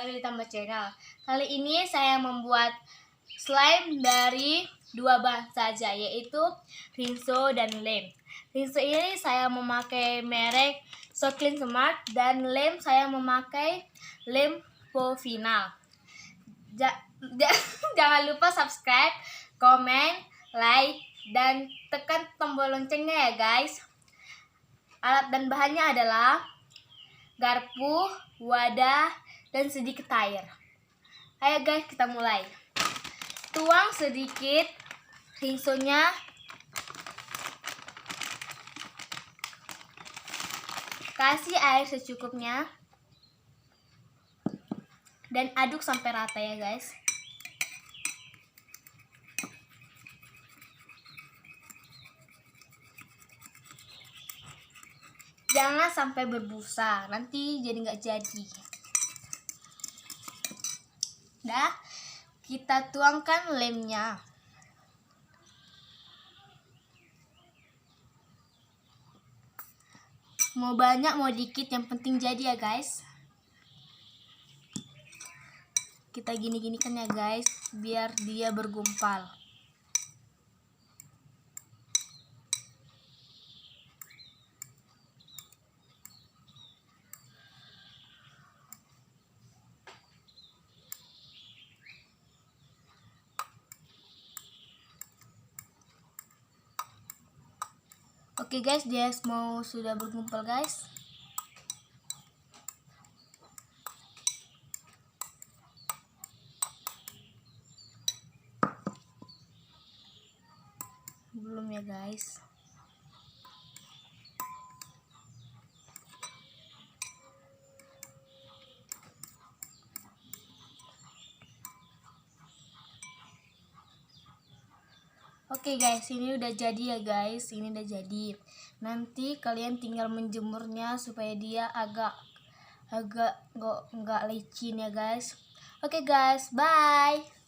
lagi di Tambah Channel. Kali ini saya membuat slime dari dua bahan saja, yaitu rinso dan lem. Rinso ini saya memakai merek So Clean Smart, dan lem saya memakai lem Final. Jangan lupa subscribe, komen, like, dan tekan tombol loncengnya ya guys. Alat dan bahannya adalah garpu, wadah, dan sedikit air. Ayo guys, kita mulai. Tuang sedikit rinsonya. Kasih air secukupnya. Dan aduk sampai rata ya guys. Jangan sampai berbusa, nanti jadi nggak jadi. Dah, kita tuangkan lemnya. Mau banyak mau dikit, yang penting jadi ya guys. Kita gini-ginikan ya guys, biar dia bergumpal. Oke guys, dia sudah bergumpal guys. Belum ya guys. Oke guys, ini udah jadi ya guys. Ini udah jadi. Nanti kalian tinggal menjemurnya supaya dia agak nggak licin ya guys. Oke guys, bye.